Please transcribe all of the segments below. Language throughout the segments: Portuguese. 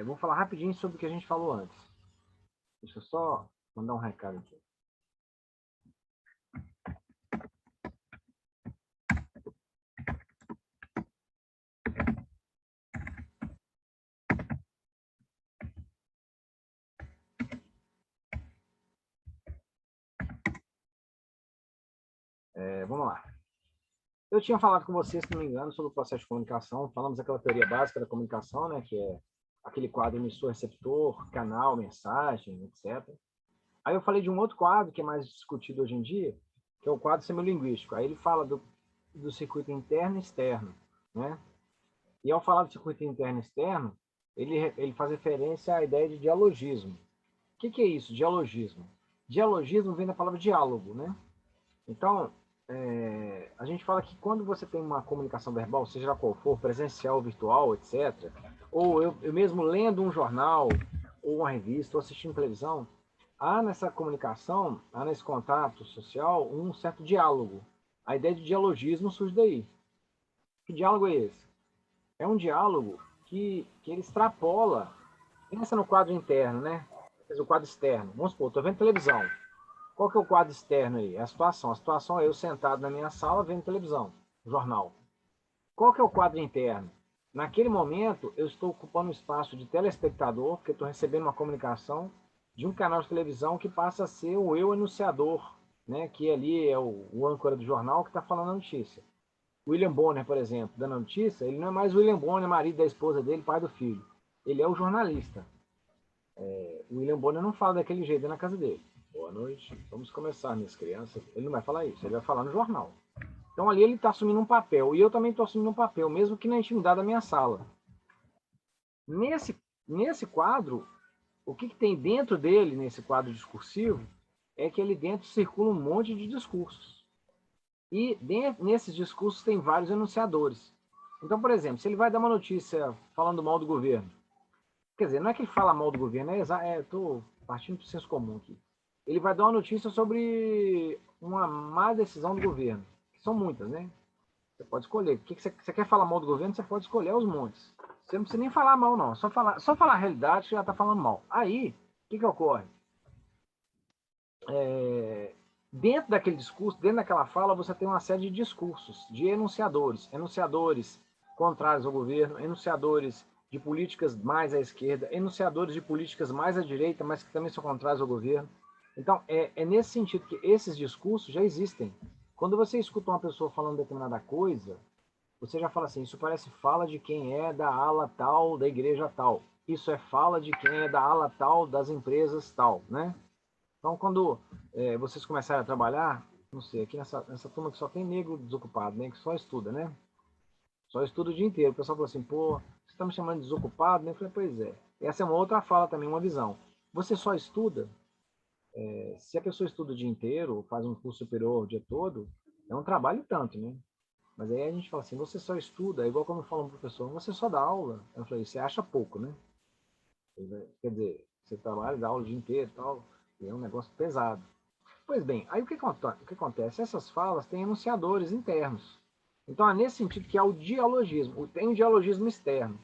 vou falar rapidinho sobre o que a gente falou antes. Deixa eu só mandar um recado aqui. Vamos lá. Eu tinha falado com vocês, se não me engano, sobre o processo de comunicação. Falamos daquela teoria básica da comunicação, né, que é aquele quadro emissor-receptor, canal, mensagem, etc. Aí eu falei de um outro quadro que é mais discutido hoje em dia, que é o quadro semiolinguístico. Aí ele fala do circuito interno e externo, né? E ao falar do circuito interno e externo, ele faz referência à ideia de dialogismo. O que é isso, dialogismo? Dialogismo vem da palavra diálogo, né? Então, a gente fala que quando você tem uma comunicação verbal, seja lá qual for, presencial, virtual, etc., ou eu mesmo lendo um jornal, ou uma revista, ou assistindo televisão, há nessa comunicação, há nesse contato social, um certo diálogo. A ideia de dialogismo surge daí. Que diálogo é esse? É um diálogo que ele extrapola, pensa no quadro interno, né? O quadro externo. Vamos supor, estou vendo televisão. Qual que é o quadro externo aí? É a situação. A situação é eu sentado na minha sala vendo televisão, jornal. Qual que é o quadro interno? Naquele momento, eu estou ocupando o espaço de telespectador, porque estou recebendo uma comunicação de um canal de televisão que passa a ser o eu anunciador, né? Que ali é o âncora do jornal que está falando a notícia. William Bonner, por exemplo, dando a notícia, ele não é mais William Bonner, marido da esposa dele, pai do filho. Ele é o jornalista. O William Bonner não fala daquele jeito na casa dele. Boa noite, vamos começar, minhas crianças. Ele não vai falar isso, ele vai falar no jornal. Então ali ele está assumindo um papel, e eu também estou assumindo um papel, mesmo que na intimidade da minha sala. Nesse quadro, o que tem dentro dele, nesse quadro discursivo, é que ali dentro circula um monte de discursos. E nesses discursos tem vários enunciadores. Então, por exemplo, se ele vai dar uma notícia falando mal do governo, quer dizer, não é que ele fala mal do governo, estou partindo do senso comum aqui. Ele vai dar uma notícia sobre uma má decisão do governo, que são muitas, né? Você pode escolher. O que você quer falar mal do governo, você pode escolher os montes. Você não precisa nem falar mal, não. Só falar a realidade, você já está falando mal. Aí, o que ocorre? Dentro daquele discurso, dentro daquela fala, você tem uma série de discursos, de enunciadores. Enunciadores contrários ao governo, enunciadores de políticas mais à esquerda, enunciadores de políticas mais à direita, mas que também são contrários ao governo. Então, é nesse sentido que esses discursos já existem. Quando você escuta uma pessoa falando determinada coisa, você já fala assim, isso parece fala de quem é da ala tal, da igreja tal. Isso é fala de quem é da ala tal, das empresas tal, né? Então, quando vocês começarem a trabalhar, não sei, aqui nessa turma que só tem negro desocupado, né? Que só estuda, né? Só estuda o dia inteiro. O pessoal falou assim, pô, você está me chamando de desocupado? Né? Eu falei, pois é. Essa é uma outra fala também, uma visão. Você só estuda, se a pessoa estuda o dia inteiro, faz um curso superior o dia todo, é um trabalho tanto, né? Mas aí a gente fala assim, você só estuda, é igual quando fala um professor, você só dá aula. Eu falei, você acha pouco, né? Quer dizer, você trabalha, dá aula o dia inteiro e tal, e é um negócio pesado. Pois bem, aí o que acontece? Essas falas têm enunciadores internos. Então é nesse sentido que há o dialogismo. Tem o dialogismo externo.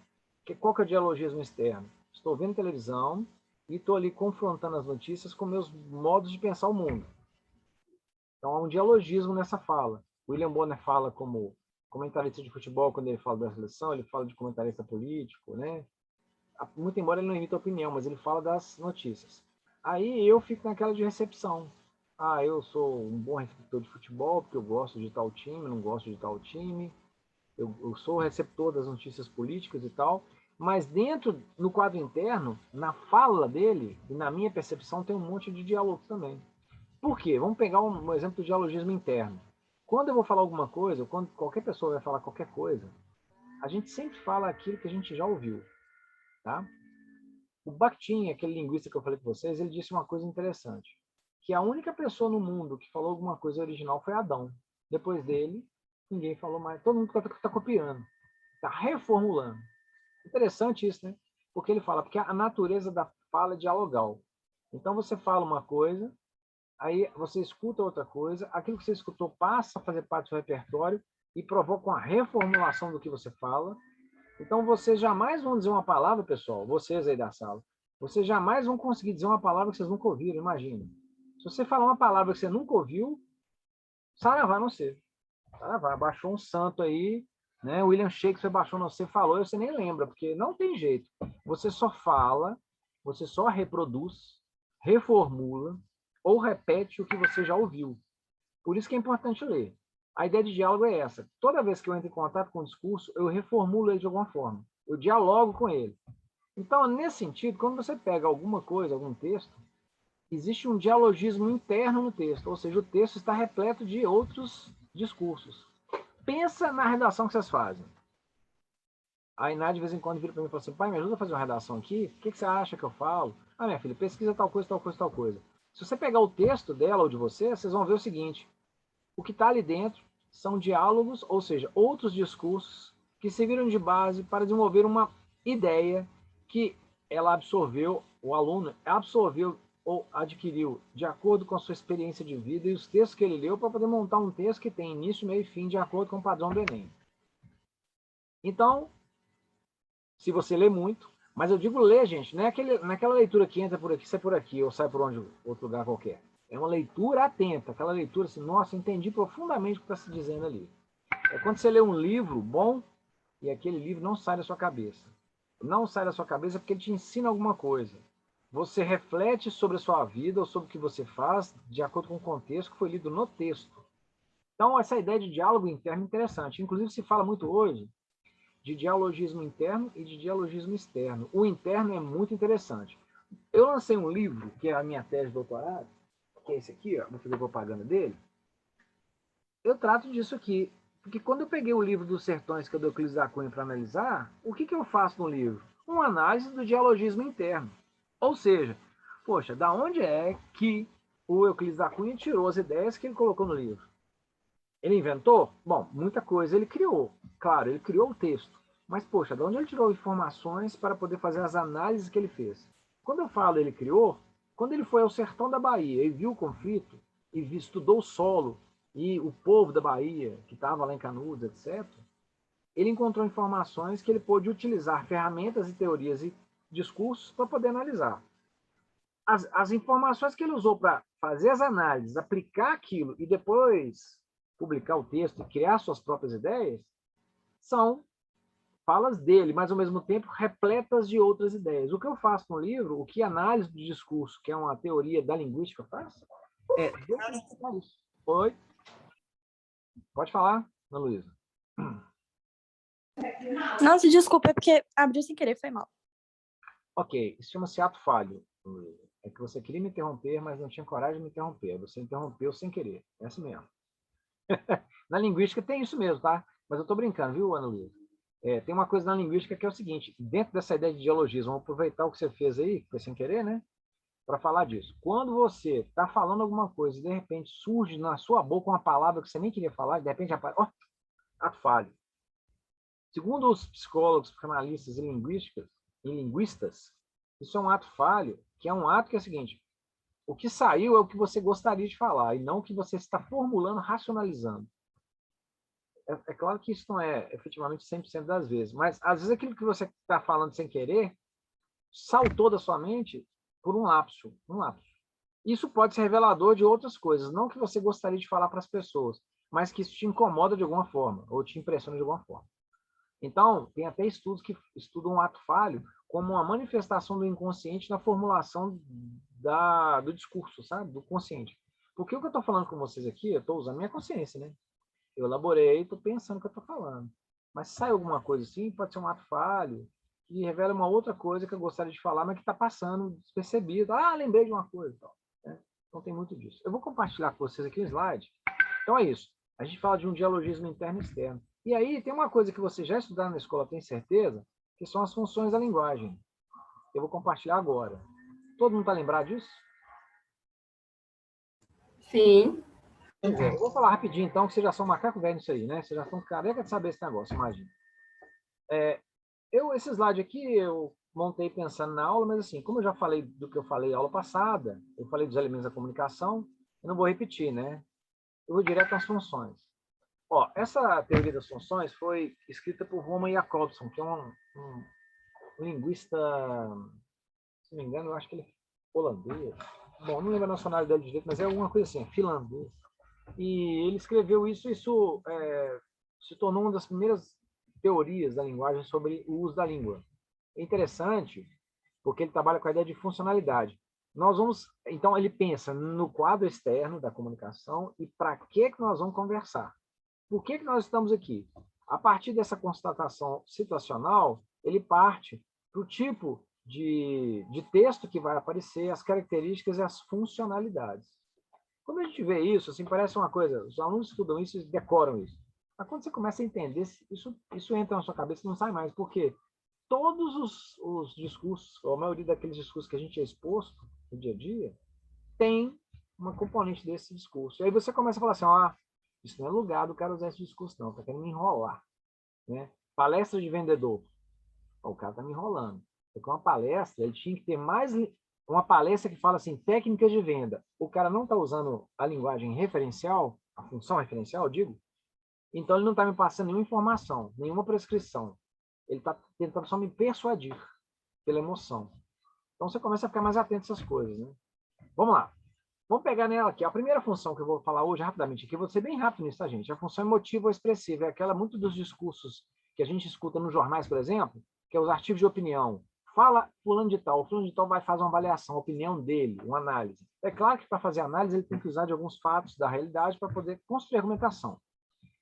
Qual que é o dialogismo externo? Estou vendo televisão e estou ali confrontando as notícias com meus modos de pensar o mundo. Então há um dialogismo nessa fala. William Bonner fala como comentarista de futebol, quando ele fala da seleção, ele fala de comentarista político, né? Muito embora ele não emita opinião, mas ele fala das notícias. Aí eu fico naquela de recepção. Ah, eu sou um bom receptor de futebol, porque eu gosto de tal time, não gosto de tal time. Eu sou o receptor das notícias políticas e tal. Mas dentro, no quadro interno, na fala dele, e na minha percepção, tem um monte de diálogo também. Por quê? Vamos pegar um exemplo do dialogismo interno. Quando eu vou falar alguma coisa, ou quando qualquer pessoa vai falar qualquer coisa, a gente sempre fala aquilo que a gente já ouviu, tá? O Bakhtin, aquele linguista que eu falei com vocês, ele disse uma coisa interessante, que a única pessoa no mundo que falou alguma coisa original foi Adão. Depois dele, ninguém falou mais. Todo mundo está copiando, está reformulando. Interessante isso, né? Porque ele fala, porque a natureza da fala é dialogal. Então você fala uma coisa, aí você escuta outra coisa, aquilo que você escutou passa a fazer parte do seu repertório e provoca uma reformulação do que você fala, Então, vocês jamais vão dizer uma palavra, pessoal, vocês aí da sala, vocês jamais vão conseguir dizer uma palavra que vocês nunca ouviram, imagina. Se você falar uma palavra que você nunca ouviu, saravá não ser. Saravá, baixou um santo aí, né? William Shakespeare baixou, não, você falou, e você nem lembra, porque não tem jeito. Você só fala, você só reproduz, reformula ou repete o que você já ouviu. Por isso que é importante ler. A ideia de diálogo é essa. Toda vez que eu entro em contato com o discurso, eu reformulo ele de alguma forma. Eu dialogo com ele. Então, nesse sentido, quando você pega alguma coisa, algum texto, existe um dialogismo interno no texto, ou seja, o texto está repleto de outros discursos. Pensa na redação que vocês fazem. A Iná, de vez em quando, vira para mim e fala assim, pai, me ajuda a fazer uma redação aqui? O que você acha que eu falo? Ah, minha filha, pesquisa tal coisa, tal coisa, tal coisa. Se você pegar o texto dela ou de você, vocês vão ver o seguinte, o que está ali dentro são diálogos, ou seja, outros discursos que serviram de base para desenvolver uma ideia que ela absorveu, o aluno absorveu ou adquiriu de acordo com a sua experiência de vida e os textos que ele leu para poder montar um texto que tem início, meio e fim de acordo com o padrão do Enem. Então, se você lê muito, mas eu digo ler, gente, não é naquela leitura que entra por aqui, sai por aqui, ou sai por onde, outro lugar qualquer. É uma leitura atenta, aquela leitura assim, nossa, entendi profundamente o que está se dizendo ali. É quando você lê um livro bom e aquele livro não sai da sua cabeça. Não sai da sua cabeça porque ele te ensina alguma coisa. Você reflete sobre a sua vida ou sobre o que você faz de acordo com o contexto que foi lido no texto. Então, essa ideia de diálogo interno é interessante. Inclusive, se fala muito hoje de dialogismo interno e de dialogismo externo. O interno é muito interessante. Eu lancei um livro, que é a minha tese de doutorado, que é esse aqui, ó, vou fazer propaganda dele. Eu trato disso aqui, porque quando eu peguei o livro dos Sertões, que é do Euclides da Cunha, para analisar, o que eu faço no livro? Uma análise do dialogismo interno. Ou seja, poxa, da onde é que o Euclides da Cunha tirou as ideias que ele colocou no livro? Ele inventou? Bom, muita coisa ele criou. Claro, ele criou o texto. Mas, poxa, de onde ele tirou informações para poder fazer as análises que ele fez? Quando eu falo ele criou, quando ele foi ao sertão da Bahia e viu o conflito, e estudou o solo, e o povo da Bahia, que estava lá em Canudos, etc., ele encontrou informações que ele pôde utilizar ferramentas e teorias e discursos para poder analisar. As informações que ele usou para fazer as análises, aplicar aquilo e depois publicar o texto e criar suas próprias ideias, são falas dele, mas ao mesmo tempo repletas de outras ideias. O que eu faço no livro, o que a análise do discurso, que é uma teoria da linguística, faz, é decodificar isso. Oi? Pode falar, Ana Luísa. Nossa, desculpa, é porque abriu sem querer, foi mal. Ok, isso chama-se ato falho, Luísa. É que você queria me interromper, mas não tinha coragem de me interromper. Você interrompeu sem querer. É assim mesmo. Na linguística tem isso mesmo, tá? Mas eu estou brincando, viu, Ana Luísa? Tem uma coisa na linguística que é o seguinte, dentro dessa ideia de dialogismo, vamos aproveitar o que você fez aí, que foi sem querer, né? Para falar disso. Quando você está falando alguma coisa e de repente surge na sua boca uma palavra que você nem queria falar, de repente aparece, ato falho. Segundo os psicólogos, psicanalistas e linguistas, isso é um ato falho, que é um ato que é o seguinte, o que saiu é o que você gostaria de falar, e não o que você está formulando, racionalizando. É claro que isso não é efetivamente 100% das vezes, mas às vezes aquilo que você está falando sem querer saltou da sua mente por um lapso. Isso pode ser revelador de outras coisas, não que você gostaria de falar para as pessoas, mas que isso te incomoda de alguma forma, ou te impressiona de alguma forma. Então, tem até estudos que estudam o ato falho como uma manifestação do inconsciente na formulação do discurso, sabe? Do consciente. Porque o que eu estou falando com vocês aqui, eu estou usando minha consciência, né? Eu elaborei, estou pensando o que eu estou falando. Mas se sai alguma coisa assim, pode ser um ato falho, que revela uma outra coisa que eu gostaria de falar, mas que está passando despercebido. Ah, lembrei de uma coisa. Né? Então tem muito disso. Eu vou compartilhar com vocês aqui o slide. Então é isso. A gente fala de um dialogismo interno e externo. E aí tem uma coisa que vocês já estudaram na escola, tem certeza, que são as funções da linguagem. Eu vou compartilhar agora. Todo mundo está lembrado disso? Sim. Eu vou falar rapidinho, então, que vocês já são macaco velho nisso aí, né? Vocês já estão careca de saber esse negócio, imagina. Esse slide aqui, eu montei pensando na aula, mas assim, como eu já falei do que eu falei na aula passada, eu falei dos elementos da comunicação, eu não vou repetir, né? Eu vou direto às funções. Ó, essa teoria das funções foi escrita por Roman Jakobson, que é um linguista, se não me engano, eu acho que ele é holandês. Bom, não lembro a nacionalidade direito, mas é alguma coisa assim, finlandês. E ele escreveu isso, se tornou uma das primeiras teorias da linguagem sobre o uso da língua. É interessante, porque ele trabalha com a ideia de funcionalidade. Então, ele pensa no quadro externo da comunicação e para que nós vamos conversar. Por que nós estamos aqui? A partir dessa constatação situacional, ele parte para o tipo de texto que vai aparecer, as características e as funcionalidades. Quando a gente vê isso, assim, parece uma coisa, os alunos estudam isso e decoram isso. Mas quando você começa a entender, isso entra na sua cabeça e não sai mais. Por quê? Todos os discursos, ou a maioria daqueles discursos que a gente é exposto no dia a dia, tem uma componente desse discurso. E aí você começa a falar assim, isso não é lugar do cara usar esse discurso, não, tá querendo me enrolar. Né? Palestra de vendedor. O cara tá me enrolando. Porque uma palestra, ele tinha que ter mais... Uma palestra que fala assim, técnicas de venda. O cara não está usando a linguagem referencial, a função referencial, eu digo, então ele não está me passando nenhuma informação, nenhuma prescrição. Ele está tentando só me persuadir pela emoção. Então você começa a ficar mais atento a essas coisas. Né? Vamos lá. Vamos pegar nela aqui. A primeira função que eu vou falar hoje rapidamente aqui, eu vou ser bem rápido nisso, tá, gente? A função emotiva ou expressiva é aquela, muito dos discursos que a gente escuta nos jornais, por exemplo, que é os artigos de opinião. Fala fulano de tal, o fulano de tal vai fazer uma avaliação, a opinião dele, uma análise. É claro que para fazer análise ele tem que usar de alguns fatos da realidade para poder construir argumentação.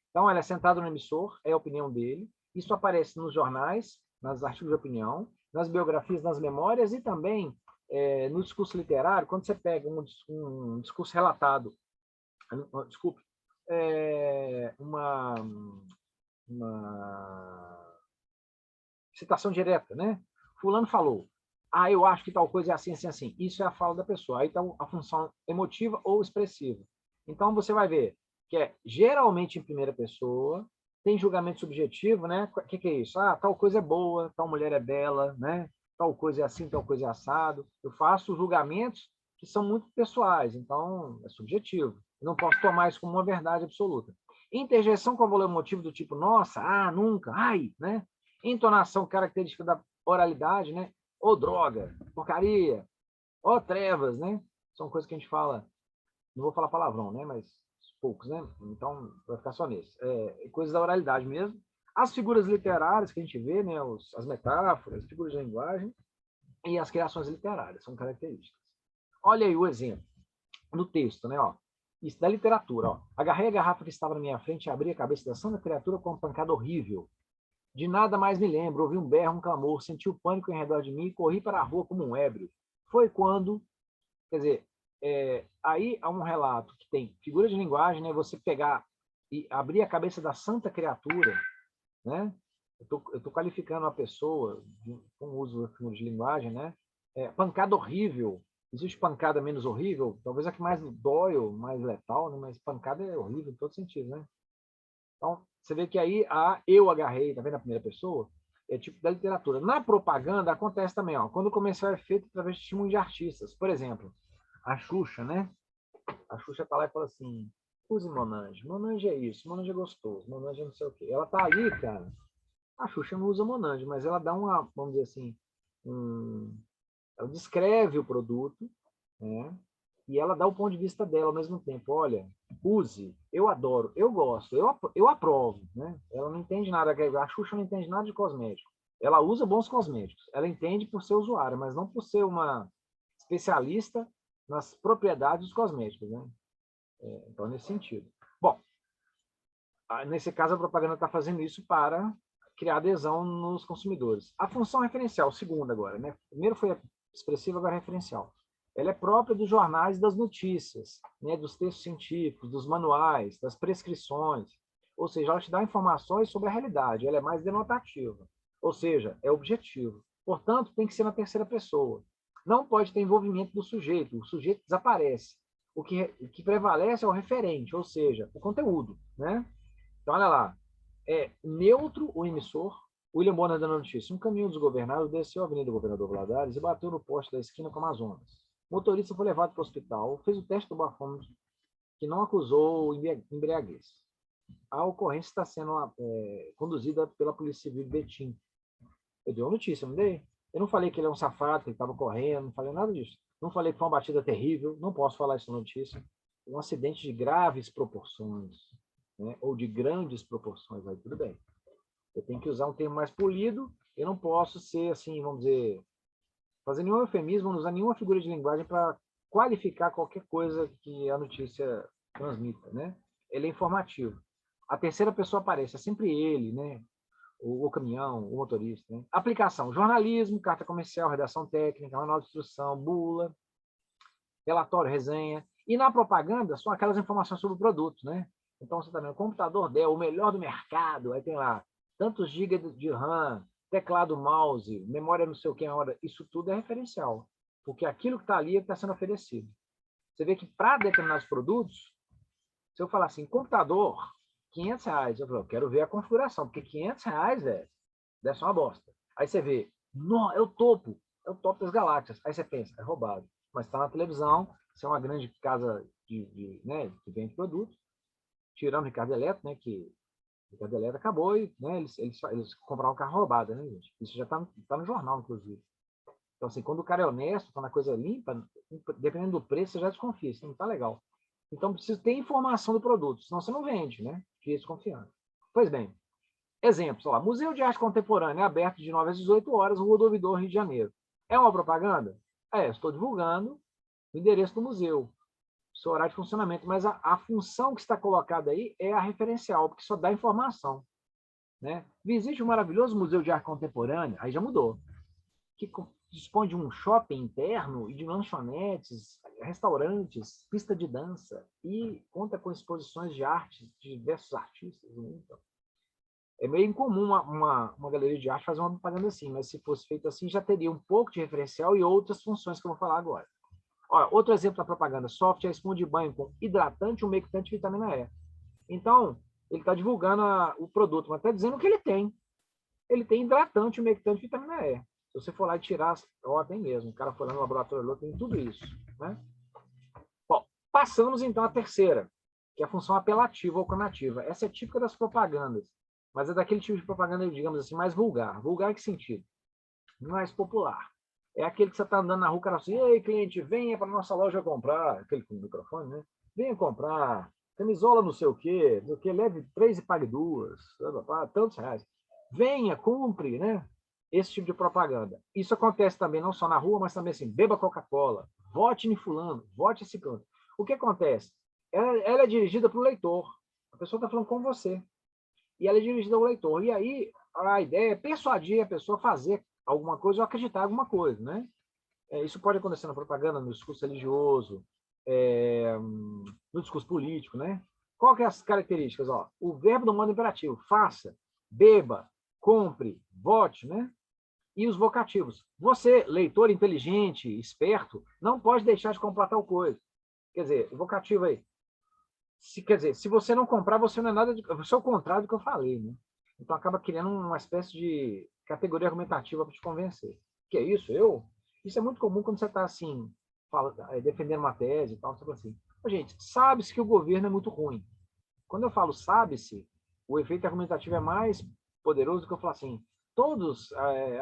Então, ele é sentado no emissor, é a opinião dele. Isso aparece nos jornais, nos artigos de opinião, nas biografias, nas memórias e também no discurso literário, quando você pega um discurso relatado, desculpe, uma citação direta, né? Fulano falou, eu acho que tal coisa é assim, assim, assim. Isso é a fala da pessoa. Aí está a função emotiva ou expressiva. Então, você vai ver que é geralmente em primeira pessoa, tem julgamento subjetivo, né? O que é isso? Tal coisa é boa, tal mulher é bela, né? Tal coisa é assim, tal coisa é assado. Eu faço julgamentos que são muito pessoais, então é subjetivo. Eu não posso tomar isso como uma verdade absoluta. Interjeição com valor emotivo do tipo, nossa, nunca, ai, né? Entonação característica da oralidade, né? Ô droga, porcaria, ó trevas, né? São coisas que a gente fala, não vou falar palavrão, né? Mas poucos, né? Então vai ficar só nesse. Coisas da oralidade mesmo. As figuras literárias que a gente vê, né? As metáforas, as figuras de linguagem e as criações literárias são características. Olha aí o exemplo no texto, né? Ó, isso da literatura. Ó. Agarrei a garrafa que estava na minha frente e abri a cabeça da santa criatura com uma pancada horrível. De nada mais me lembro, ouvi um berro, um clamor, senti o pânico em redor de mim e corri para a rua como um ébrio. Foi quando, quer dizer, aí há um relato que tem figura de linguagem, né? Você pegar e abrir a cabeça da santa criatura, né? Eu tô qualificando a pessoa com o uso da figura de linguagem, né? Pancada horrível. Existe pancada menos horrível? Talvez a que mais dói ou mais letal, né? Mas pancada é horrível em todo sentido, né? Então, você vê que aí eu agarrei, tá vendo a primeira pessoa? É tipo da literatura. Na propaganda acontece também, ó, quando o comercial é feito através de estímulo de artistas. Por exemplo, a Xuxa, né? A Xuxa tá lá e fala assim, use Monange. Monange é isso, Monange é gostoso, Monange é não sei o quê. Ela tá ali, cara. A Xuxa não usa Monange, mas ela dá uma, vamos dizer assim, ela descreve o produto, né? E ela dá o ponto de vista dela ao mesmo tempo. Olha, use, eu adoro, eu gosto, eu aprovo. Né? Ela não entende nada, a Xuxa não entende nada de cosmético. Ela usa bons cosméticos. Ela entende por ser usuária, mas não por ser uma especialista nas propriedades dos cosméticos. Né? Então, nesse sentido. Bom, nesse caso, a propaganda está fazendo isso para criar adesão nos consumidores. A função referencial, segunda agora. Né? Primeiro foi expressiva, agora referencial. Ela é própria dos jornais e das notícias, né, dos textos científicos, dos manuais, das prescrições. Ou seja, ela te dá informações sobre a realidade, ela é mais denotativa. Ou seja, é objetivo. Portanto, tem que ser na terceira pessoa. Não pode ter envolvimento do sujeito, o sujeito desaparece. O que prevalece é o referente, ou seja, o conteúdo. Né? Então, olha lá. É neutro o emissor. William Bonner dando notícia. Um caminhão desgovernado desceu a Avenida Governador Valadares e bateu no poste da esquina com Amazonas. O motorista foi levado para o hospital, fez o teste do bafômetro, que não acusou embriaguez. a ocorrência está sendo conduzida pela Polícia Civil de Betim. Eu dei uma notícia, não dei? Eu não falei que ele é um safado, que ele estava correndo, não falei nada disso. Não falei que foi uma batida terrível, não posso falar isso na notícia. Um acidente de graves proporções, né? Ou de grandes proporções, aí tudo bem. Eu tenho que usar um termo mais polido, eu não posso ser assim, vamos dizer, fazer nenhum eufemismo, não usar nenhuma figura de linguagem para qualificar qualquer coisa que a notícia transmita, né? Ele é informativo. A terceira pessoa aparece, é sempre ele, né? O caminhão, o motorista. Né? Aplicação, jornalismo, carta comercial, redação técnica, manual de instrução, bula, relatório, resenha. E na propaganda são aquelas informações sobre o produto, né? Então você está vendo, computador Dell, o melhor do mercado, aí tem lá tantos gigas de RAM, teclado, mouse, memória não sei o que, isso tudo é referencial, porque aquilo que está ali está sendo oferecido. Você vê que para determinados produtos, se eu falar assim, computador, R$500, eu falo, eu quero ver a configuração, porque R$500, velho, deve ser uma bosta. Aí você vê, não, é o topo das galáxias. Aí você pensa, é roubado. Mas está na televisão, você é uma grande casa né, que vende produtos, tirando o Ricardo Eletro, né, que o Ricardo Eletro acabou e né, eles compraram um carro roubado, né, gente? Isso já está no jornal, inclusive. Então, assim, quando o cara é honesto, quando a coisa é limpa, dependendo do preço, você já desconfia, isso não está legal. Então, precisa ter informação do produto, senão você não vende, né? Fique desconfiando. Pois bem, exemplos, lá, Museu de Arte Contemporânea, aberto de 9 às 18 horas, Rua do Ouvidor, Rio de Janeiro. É uma propaganda? Estou divulgando o endereço do museu, seu horário de funcionamento, mas a função que está colocada aí é a referencial, porque só dá informação. Né? Visite o maravilhoso Museu de Arte Contemporânea, aí já mudou, que dispõe de um shopping interno e de lanchonetes, restaurantes, pista de dança e conta com exposições de arte de diversos artistas. Então, é meio incomum uma galeria de arte fazer uma propaganda assim, mas se fosse feito assim, já teria um pouco de referencial e outras funções que eu vou falar agora. Olha, outro exemplo da propaganda, software espuma de banho com hidratante, umectante e vitamina E. Então, ele está divulgando o produto, mas está dizendo que ele tem. Ele tem hidratante, umectante e vitamina E. Se você for lá e tirar, tem mesmo. O cara foi lá no laboratório, tem tudo isso. Né? Bom, passamos então à terceira, que é a função apelativa ou conativa. Essa é típica das propagandas, mas é daquele tipo de propaganda, digamos assim, mais vulgar. Vulgar em que sentido? Mais popular. É aquele que você está andando na rua, o cara assim, ei, cliente, venha para a nossa loja comprar, aquele com o microfone, né? Venha comprar, camisola não sei o quê, leve 3 e pague 2, tantos reais. Venha, compre, né? Esse tipo de propaganda. Isso acontece também não só na rua, mas também assim, beba Coca-Cola, vote em fulano, vote esse canto. O que acontece? Ela é dirigida para o leitor. A pessoa está falando com você. E ela é dirigida ao leitor. E aí, a ideia é persuadir a pessoa a fazer alguma coisa ou acreditar em alguma coisa, né? Isso pode acontecer na propaganda, no discurso religioso, no discurso político, né? Qual que é as características? Ó, o verbo do modo imperativo, faça, beba, compre, vote, né? E os vocativos. Você, leitor inteligente, esperto, não pode deixar de comprar tal coisa. Quer dizer, o vocativo aí. Se você não comprar, você não é nada de... Você é o contrário do que eu falei, né? Então acaba criando uma espécie de categoria argumentativa para te convencer. Que é isso? Isso é muito comum quando você está assim, defendendo uma tese e tal, você fala assim. Gente, sabe-se que o governo é muito ruim. Quando eu falo sabe-se, o efeito argumentativo é mais poderoso do que eu falar assim.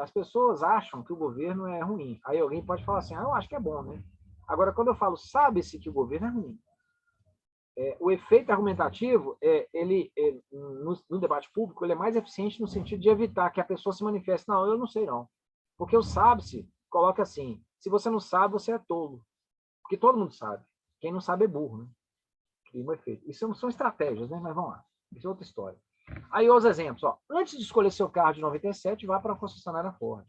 As pessoas acham que o governo é ruim. Aí alguém pode falar assim, eu acho que é bom, né? Agora, quando eu falo sabe-se que o governo é ruim, o efeito argumentativo, no debate público, ele é mais eficiente no sentido de evitar que a pessoa se manifeste. Não, eu não sei não. Porque o sabe-se coloca assim, se você não sabe, você é tolo. Porque todo mundo sabe. Quem não sabe é burro, né? Cria um efeito. Isso são estratégias, né? Mas vamos lá. Isso é outra história. Aí os exemplos. Ó. Antes de escolher seu carro de 97, vá para a concessionária Ford.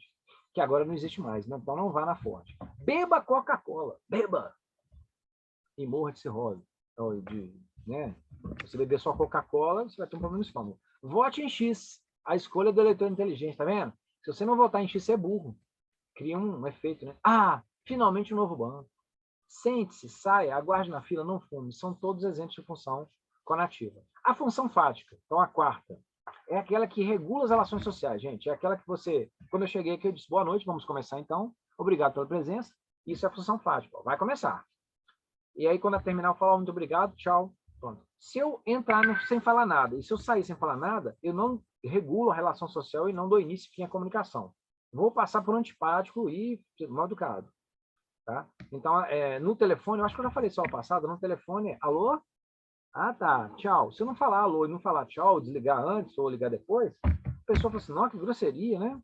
Que agora não existe mais, né? Então não vá na Ford. Beba Coca-Cola. Beba. E morra de cirrose. Né? Se você beber só Coca-Cola, você vai ter um problema no estômago. Vote em X. A escolha do eleitor inteligente, tá vendo? Se você não votar em X, você é burro. Cria um efeito, né? Finalmente um novo banco. Sente-se, saia, aguarde na fila, não fume. São todos exemplos de função conativa. A função fática, então a quarta, é aquela que regula as relações sociais, gente. É aquela que você, quando eu cheguei aqui, eu disse, boa noite, vamos começar então. Obrigado pela presença. Isso é a função fática. Vai começar. E aí, quando eu terminar, eu falo muito obrigado, tchau. Pronto. Se eu entrar sem falar nada, e se eu sair sem falar nada, eu não regulo a relação social e não dou início e fim à comunicação. Vou passar por antipático e mal educado. Tá? Então, no telefone, eu acho que eu já falei só ao passado, no telefone, alô? Ah, tá, tchau. Se eu não falar alô e não falar tchau, desligar antes ou ligar depois, a pessoa fala assim, nossa, que grosseria, né?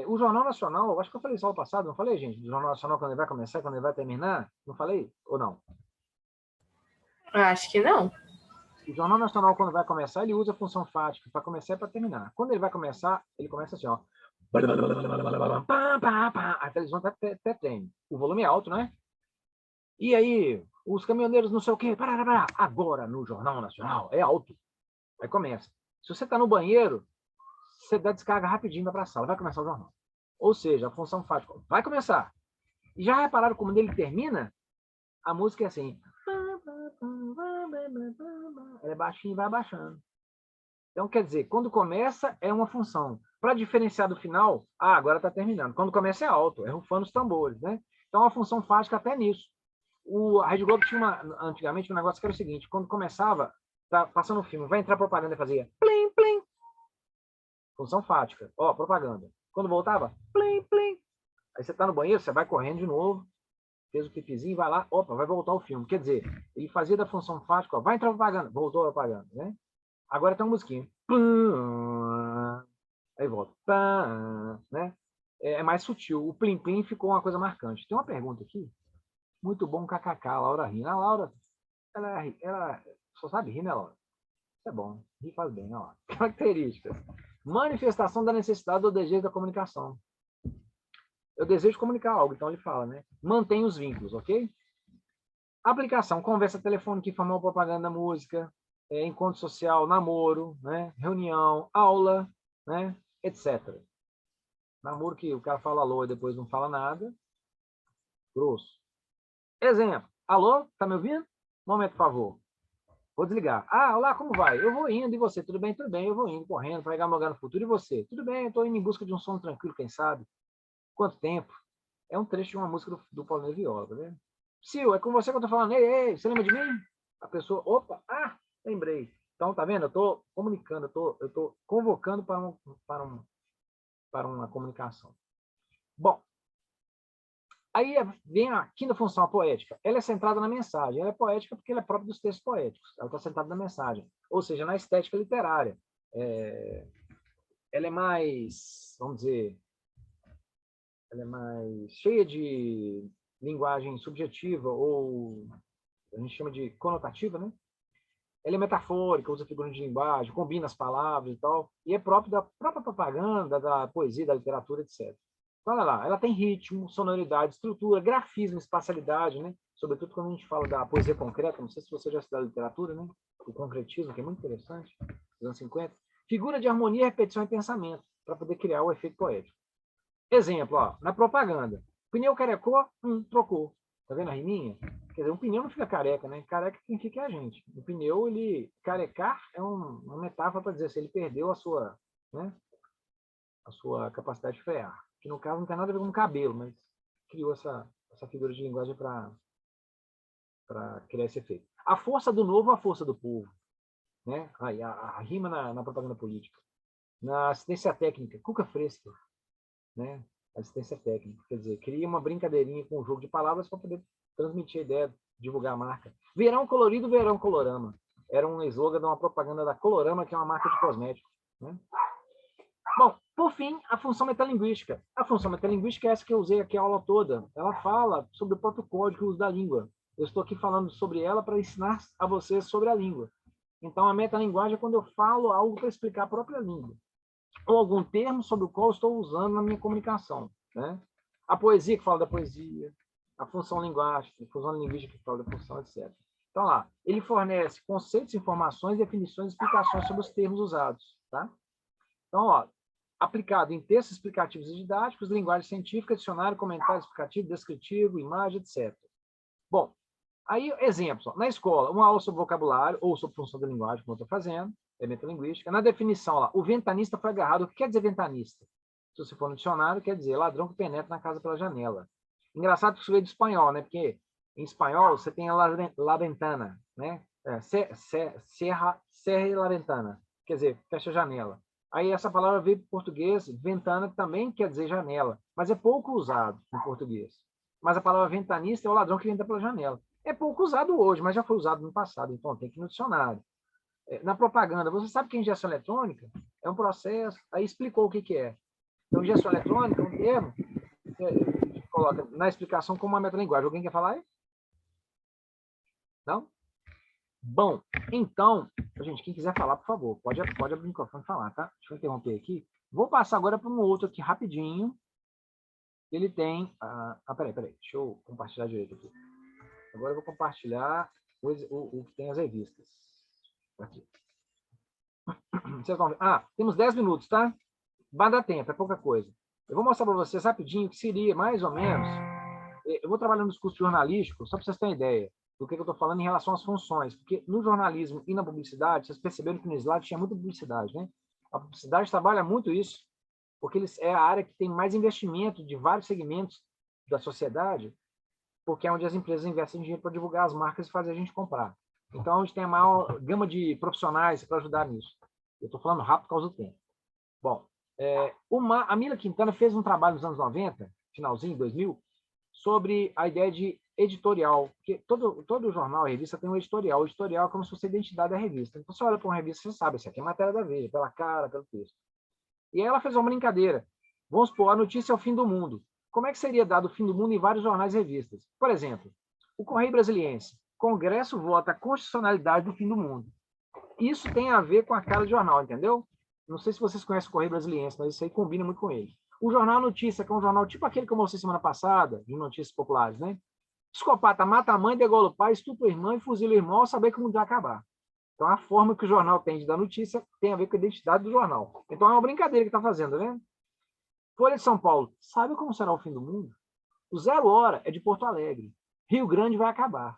O Jornal Nacional, eu acho que eu falei só ao passado, não falei, gente? O Jornal Nacional, quando ele vai começar, quando ele vai terminar, não falei? Ou não? Eu acho que não. O Jornal Nacional, quando vai começar, ele usa a função fática para começar e para terminar. Quando ele vai começar, ele começa assim, ó. A televisão até treme. O volume é alto, né? E aí, os caminhoneiros não sei o quê. Agora, no Jornal Nacional, é alto. Aí começa. Se você está no banheiro, você dá descarga rapidinho, vai para a sala. Vai começar o jornal. Ou seja, a função fática vai começar. E já repararam como ele termina? A música é assim. Ela é baixinha e vai abaixando. Então, quer dizer, quando começa, é uma função. Para diferenciar do final, agora está terminando. Quando começa, é alto, é rufando os tambores, né? Então, a função fática até nisso. A Rede Globo tinha, antigamente, um negócio que era o seguinte, quando começava, tá passando o filme, vai entrar propaganda e fazia plim, plim. Função fática. Ó, propaganda. Quando voltava, plim, plim. Aí você está no banheiro, você vai correndo de novo, fez o pipizinho, vai lá, opa, vai voltar o filme. Quer dizer, ele fazia da função fática, ó, vai entrar propaganda, voltou a propaganda, né? Agora tem uma musiquinha. Aí volta. Né? É mais sutil. O plim-plim ficou uma coisa marcante. Tem uma pergunta aqui. Muito bom, kkk, Laura rindo. A Laura, ela só sabe rir, né, Laura? Isso é bom. Rir faz bem, ó. Características. Manifestação da necessidade ou desejo da comunicação. Eu desejo comunicar algo, então ele fala, né? Mantém os vínculos, ok? Aplicação, conversa telefônica, informal, propaganda, música, encontro social, namoro, né? Reunião, aula, né? Etc. Namoro que o cara fala alô e depois não fala nada. Grosso. Exemplo. Alô? Tá me ouvindo? Momento, por favor. Vou desligar. Olá, como vai? Eu vou indo, e você? Tudo bem? Tudo bem. Eu vou indo, correndo, para pegar meu lugar no futuro. E você? Tudo bem, eu estou indo em busca de um sono tranquilo, quem sabe? Quanto tempo? É um trecho de uma música do Paulinho Viola, tá vendo? Sil, é com você que eu tô falando. Ei, você lembra de mim? A pessoa, opa, lembrei. Então, tá vendo? Eu tô comunicando, eu tô convocando para uma comunicação. Bom, aí vem a quinta função, a poética. Ela é centrada na mensagem. Ela é poética porque ela é própria dos textos poéticos. Ela está centrada na mensagem. Ou seja, na estética literária. Ela é mais, vamos dizer, ela é mais cheia de linguagem subjetiva, ou a gente chama de conotativa, né? Ela é metafórica, usa figuras de linguagem, combina as palavras e tal, e é próprio da própria propaganda, da poesia, da literatura, etc. Então, olha lá, ela tem ritmo, sonoridade, estrutura, grafismo, espacialidade, né? Sobretudo quando a gente fala da poesia concreta, não sei se você já estudou literatura, né? O concretismo, que é muito interessante, dos anos 50. Figura de harmonia, repetição e pensamento, para poder criar o efeito poético. Exemplo, ó, na propaganda. Pneu carecou, trocou. Tá vendo a riminha? Quer dizer, um pneu não fica careca, né? Careca quem fica é a gente. O pneu, ele carecar é uma metáfora para dizer se ele perdeu a sua, né, a sua capacidade de frear. Que no caso não tem nada a ver com o cabelo, mas criou essa figura de linguagem para criar esse efeito. A força do novo, a força do povo. Né? Aí, a rima na propaganda política. Na assistência técnica, cuca fresca. Né? Assistência técnica, quer dizer, cria uma brincadeirinha com o jogo de palavras para poder transmitir a ideia, divulgar a marca. Verão colorido, verão colorama. Era um slogan de uma propaganda da Colorama, que é uma marca de cosméticos. Né? Bom, por fim, a função metalinguística. A função metalinguística é essa que eu usei aqui a aula toda. Ela fala sobre o próprio código e uso da língua. Eu estou aqui falando sobre ela para ensinar a vocês sobre a língua. Então, a metalinguagem é quando eu falo algo para explicar a própria língua, ou algum termo sobre o qual estou usando na minha comunicação. Né? A poesia que fala da poesia, a função linguística, a função linguística que fala da função, etc. Então, lá, ele fornece conceitos, informações, definições e explicações sobre os termos usados. Tá? Então, ó, aplicado em textos explicativos e didáticos, linguagem científica, dicionário, comentário explicativo, descritivo, imagem, etc. Bom, aí, exemplos. Ó, na escola, uma aula sobre vocabulário ou sobre função da linguagem, como eu estou fazendo, é metalinguística. Na definição, lá, o ventanista foi agarrado. O que quer dizer ventanista? Se você for no dicionário, quer dizer ladrão que penetra na casa pela janela. Engraçado que isso veio do espanhol, né? Porque em espanhol você tem a la ventana, né? Serra la ventana, quer dizer, fecha a janela. Aí essa palavra veio para o português, ventana também quer dizer janela, mas é pouco usado no português. Mas a palavra ventanista é o ladrão que entra pela janela. É pouco usado hoje, mas já foi usado no passado, então tem que ir no dicionário. Na propaganda, você sabe que a injeção eletrônica é um processo, aí explicou o que é. Então, injeção eletrônica é um termo que coloca na explicação como uma metalinguagem. Alguém quer falar aí? Não? Bom, então, gente, quem quiser falar, por favor, pode abrir o microfone e falar, tá? Deixa eu interromper aqui. Vou passar agora para um outro aqui, rapidinho. Ele tem... peraí, deixa eu compartilhar direito aqui. Agora eu vou compartilhar o que tem as revistas. Aqui. Temos 10 minutos, tá? Vai dar tempo, é pouca coisa. Eu vou mostrar para vocês rapidinho o que seria, mais ou menos... Eu vou trabalhar nos cursos jornalísticos, só para vocês terem ideia do que eu estou falando em relação às funções. Porque no jornalismo e na publicidade, vocês perceberam que no slide tinha muita publicidade, né? A publicidade trabalha muito isso, porque é a área que tem mais investimento de vários segmentos da sociedade, porque é onde as empresas investem dinheiro para divulgar as marcas e fazer a gente comprar. Então, é onde tem a maior gama de profissionais para ajudar nisso. Eu estou falando rápido por causa do tempo. Bom, a Mila Quintana fez um trabalho nos anos 90, finalzinho, 2000, sobre a ideia de editorial, porque todo jornal, revista tem um editorial. O editorial é como se fosse a identidade da revista. Então, você olha para uma revista, você sabe, isso aqui é matéria da Veja, pela cara, pelo texto. E aí ela fez uma brincadeira. Vamos supor, a notícia é o fim do mundo. Como é que seria dado o fim do mundo em vários jornais e revistas? Por exemplo, o Correio Brasiliense. Congresso vota a constitucionalidade do fim do mundo. Isso tem a ver com a cara do jornal, entendeu? Não sei se vocês conhecem o Correio Brasiliense, mas isso aí combina muito com ele. O Jornal Notícia, que é um jornal tipo aquele que eu mostrei semana passada, de notícias populares, né? Psicopata mata a mãe, degola o pai, estupra a irmã e fuzila o irmão ao saber que o mundo vai acabar. Então, a forma que o jornal tem de dar notícia tem a ver com a identidade do jornal. Então, é uma brincadeira que está fazendo, né? Folha de São Paulo. Sabe como será o fim do mundo? O 0 hora é de Porto Alegre. Rio Grande vai acabar.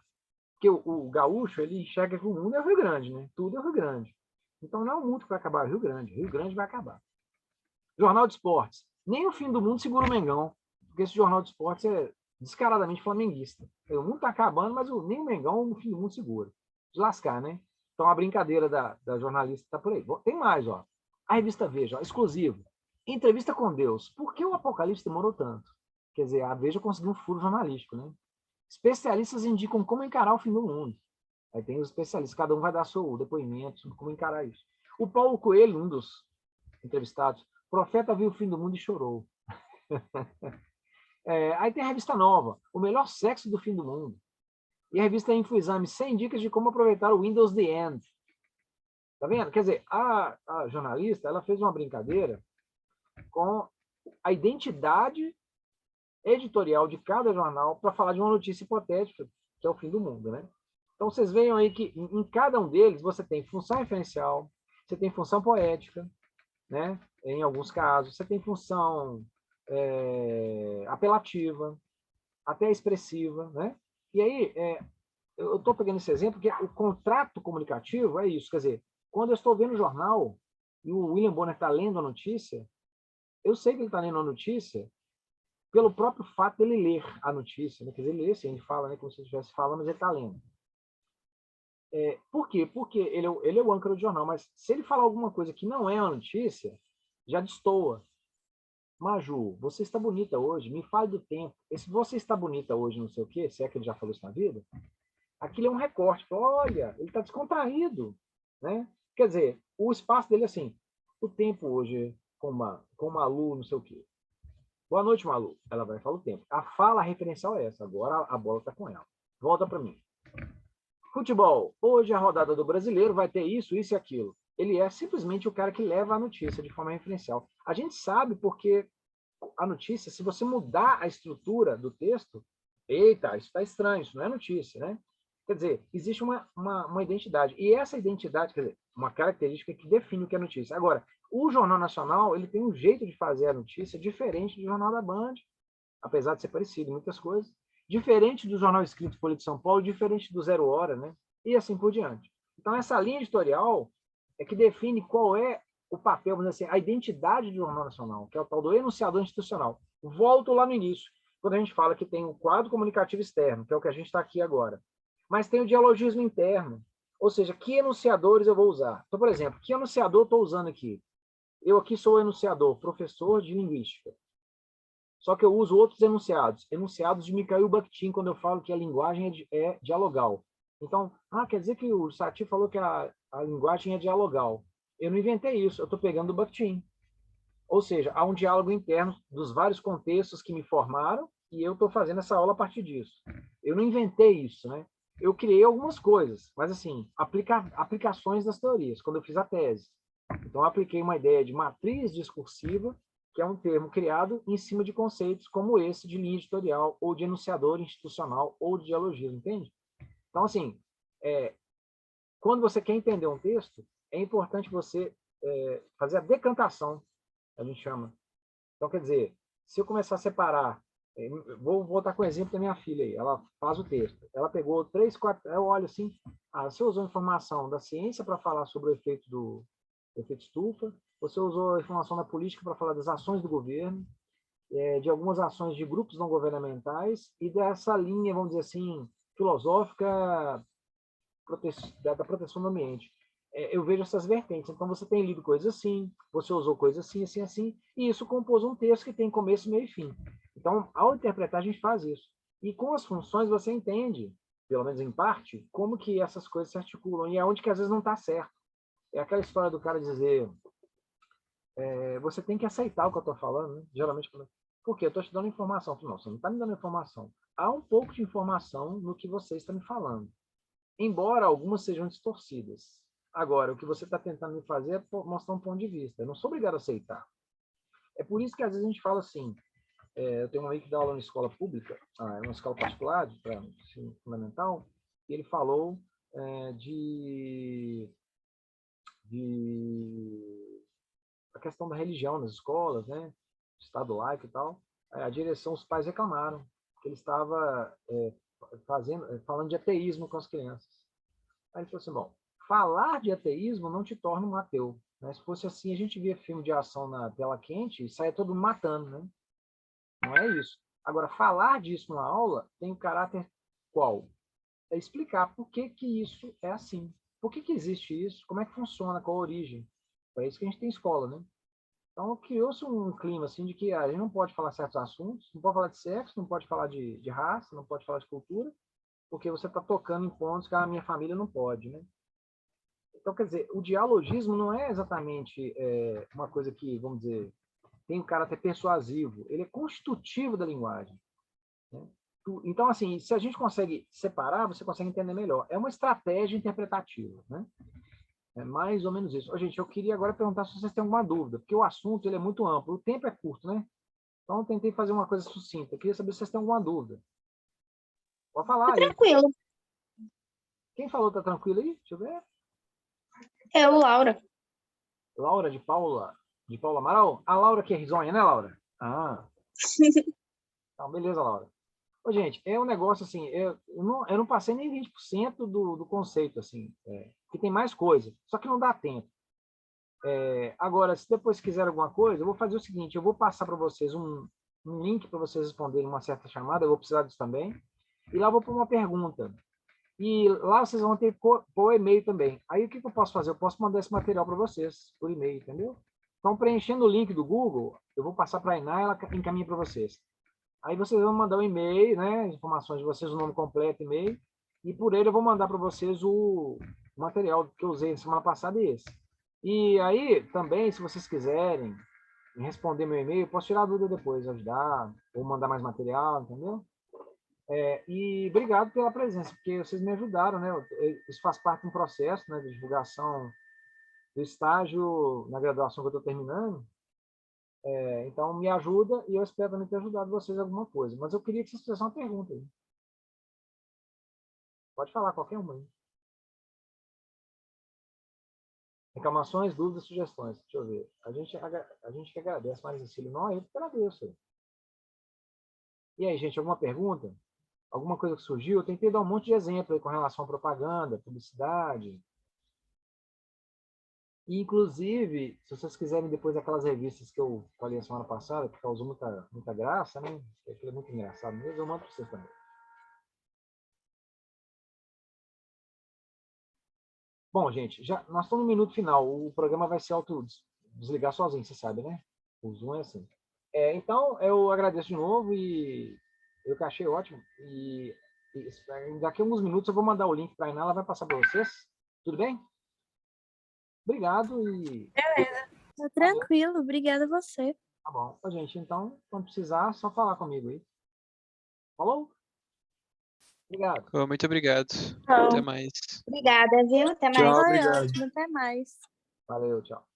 Porque o gaúcho, ele enxerga que o mundo é o Rio Grande, né? Tudo é o Rio Grande. Então, não é o mundo que vai acabar, é o Rio Grande. Rio Grande vai acabar. Jornal de Esportes. Nem o fim do mundo segura o Mengão. Porque esse jornal de esportes é descaradamente flamenguista. O mundo está acabando, mas nem o Mengão no fim do mundo segura. De lascar, né? Então, a brincadeira da jornalista está por aí. Bom, tem mais, ó. A revista Veja, ó, exclusivo. Entrevista com Deus. Por que o Apocalipse demorou tanto? Quer dizer, a Veja conseguiu um furo jornalístico, né? Especialistas indicam como encarar o fim do mundo. Aí tem os especialistas, cada um vai dar seu depoimento sobre como encarar isso. O Paulo Coelho, um dos entrevistados, profeta viu o fim do mundo e chorou. Aí tem a revista Nova, o melhor sexo do fim do mundo. E a revista InfoExame, 100 dicas de como aproveitar o Windows The End. Tá vendo? Quer dizer, a jornalista, ela fez uma brincadeira com a identidade editorial de cada jornal para falar de uma notícia hipotética, que é o fim do mundo, né? Então, vocês veem aí que em cada um deles você tem função referencial, você tem função poética, né? Em alguns casos, você tem função apelativa, até expressiva, né? E aí, eu estou pegando esse exemplo, porque o contrato comunicativo é isso, quer dizer, quando eu estou vendo o jornal e o William Bonner está lendo a notícia, eu sei que ele está lendo a notícia pelo próprio fato dele ler a notícia, né? Quer dizer, ele lê, assim, ele fala, né, como se ele estivesse falando, mas ele está lendo. Por quê? Porque ele é o âncora do jornal, mas se ele falar alguma coisa que não é uma notícia, já destoa. Maju, você está bonita hoje, me fale do tempo. Esse você está bonita hoje, não sei o quê, se é que ele já falou isso na vida, aquilo é um recorte. Olha, ele está descontraído, né? Quer dizer, o espaço dele é assim, o tempo hoje com Malu, não sei o quê. Boa noite, Malu. Ela vai falar o tempo. A fala referencial é essa, agora a bola está com ela. Volta para mim. Futebol. Hoje a rodada do Brasileiro vai ter isso, isso e aquilo. Ele é simplesmente o cara que leva a notícia de forma referencial. A gente sabe porque a notícia, se você mudar a estrutura do texto, eita, isso está estranho, isso não é notícia, né? Quer dizer, existe uma identidade. E essa identidade, quer dizer, uma característica que define o que é notícia. Agora, o Jornal Nacional, ele tem um jeito de fazer a notícia diferente do Jornal da Band, apesar de ser parecido em muitas coisas, diferente do Jornal Escrito Folha de São Paulo, diferente do 0 Hora, né? E assim por diante. Então, essa linha editorial é que define qual é o papel, vamos dizer assim, a identidade do Jornal Nacional, que é o tal do enunciador institucional. Volto lá no início, quando a gente fala que tem o quadro comunicativo externo, que é o que a gente está aqui agora. Mas tem o dialogismo interno. Ou seja, que enunciadores eu vou usar? Então, por exemplo, que enunciador eu estou usando aqui? Eu aqui sou o enunciador, professor de linguística. Só que eu uso outros enunciados. Enunciados de Mikhail Bakhtin, quando eu falo que a linguagem é dialogal. Então, quer dizer que o Satie falou que a linguagem é dialogal. Eu não inventei isso, eu estou pegando o Bakhtin. Ou seja, há um diálogo interno dos vários contextos que me formaram e eu estou fazendo essa aula a partir disso. Eu não inventei isso, né? Eu criei algumas coisas, mas assim, aplicações das teorias, quando eu fiz a tese. Então, eu apliquei uma ideia de matriz discursiva, que é um termo criado em cima de conceitos como esse de linha editorial, ou de enunciador institucional, ou de dialogismo, entende? Então, assim, quando você quer entender um texto, é importante você fazer a decantação, a gente chama. Então, quer dizer, se eu começar a separar, vou voltar com o exemplo da minha filha aí, ela faz o texto, ela pegou 3, 4, eu olho assim, você usou informação da ciência para falar sobre o efeito estufa, você usou a informação da política para falar das ações do governo, de algumas ações de grupos não governamentais e dessa linha, vamos dizer assim, filosófica da proteção do ambiente. Eu vejo essas vertentes. Então, você tem lido coisas assim, você usou coisas assim, assim, assim, e isso compôs um texto que tem começo, meio e fim. Então, ao interpretar, a gente faz isso. E com as funções, você entende, pelo menos em parte, como que essas coisas se articulam, e é onde que às vezes não está certo. É aquela história do cara dizer, você tem que aceitar o que eu estou falando, né? Geralmente, por quê? Eu estou te dando informação. Não, você não está me dando informação. Há um pouco de informação no que você está me falando, embora algumas sejam distorcidas. Agora, o que você está tentando me fazer é mostrar um ponto de vista. Eu não sou obrigado a aceitar. É por isso que às vezes a gente fala assim, eu tenho um amigo que dá aula na escola pública, é uma escola particular, para ensino fundamental, e ele falou de a questão da religião nas escolas, né? Estado laico e tal. A direção, os pais reclamaram que ele estava falando de ateísmo com as crianças. Aí ele falou assim, bom, falar de ateísmo não te torna um ateu. Né? Se fosse assim, a gente via filme de ação na tela quente e saia todo mundo matando, né? Não é isso. Agora, falar disso na aula tem o caráter qual? É explicar por que que isso é assim. Por que que existe isso? Como é que funciona? Qual a origem? É isso que a gente tem escola, né? Então, criou-se um clima assim de que a gente não pode falar certos assuntos, não pode falar de sexo, não pode falar de raça, não pode falar de cultura, porque você está tocando em pontos que a minha família não pode, né? Então, quer dizer, o dialogismo não é exatamente uma coisa que, vamos dizer, tem um caráter persuasivo, ele é constitutivo da linguagem. Né? Então, assim, se a gente consegue separar, você consegue entender melhor. É uma estratégia interpretativa, né? É mais ou menos isso. Ô, gente, eu queria agora perguntar se vocês têm alguma dúvida, porque o assunto ele é muito amplo, o tempo é curto, né? Então, eu tentei fazer uma coisa sucinta. Eu queria saber se vocês têm alguma dúvida. Pode Tá falar aí. tranquilo. Quem falou tá tranquilo aí? Deixa eu ver. Eu, Laura. Laura de Paula Amaral? A Laura que é risonha, né, Laura? Então, beleza, Laura. Ô, gente, é um negócio assim, eu não passei nem 20% do conceito, assim, que tem mais coisa, só que não dá tempo. Agora, se depois quiser alguma coisa, eu vou fazer o seguinte, eu vou passar para vocês um link para vocês responderem uma certa chamada, eu vou precisar disso também, e lá eu vou pôr uma pergunta. E lá vocês vão ter que pôr e-mail também. Aí o que eu posso fazer? Eu posso mandar esse material para vocês por e-mail, entendeu? Então, preenchendo o link do Google, eu vou passar para a Iná, ela encaminha para vocês. Aí vocês vão mandar um e-mail, né? Informações de vocês, o nome completo, e-mail. E por ele eu vou mandar para vocês o material que eu usei semana passada e esse. E aí, também, se vocês quiserem responder meu e-mail, eu posso tirar a dúvida depois, ajudar, ou mandar mais material, entendeu? E obrigado pela presença, porque vocês me ajudaram, né? Isso faz parte de um processo, né, de divulgação do estágio na graduação que eu estou terminando. Então, me ajuda e eu espero também ter ajudado vocês em alguma coisa. Mas eu queria que vocês fizessem uma pergunta aí. Pode falar, qualquer uma aí. Reclamações, dúvidas, sugestões. Deixa eu ver. A gente que agradece, Maria Cecília. Não, eu que agradeço. E aí, gente, alguma pergunta? Alguma coisa que surgiu? Eu tentei dar um monte de exemplo aí com relação à propaganda, publicidade. E, inclusive, se vocês quiserem depois aquelas revistas que eu falei a semana passada, que causou muita graça, né? Aquilo é muito engraçado mesmo, eu mando para vocês também. Bom, gente, nós estamos no minuto final. O programa vai se desligar sozinho, você sabe, né? O Zoom é assim. Então, eu agradeço de novo e eu que achei ótimo. E daqui a alguns minutos eu vou mandar o link para a Iná, ela vai passar para vocês. Tudo bem? Obrigado e... Tá tranquilo, obrigada a você. Tá bom. Gente, então, quando precisar, só falar comigo aí. Falou? Obrigado. Muito obrigado. Tchau. Até mais. Obrigada, viu? Até mais. Tchau, Foi obrigado. ótimo, até mais. Valeu, tchau.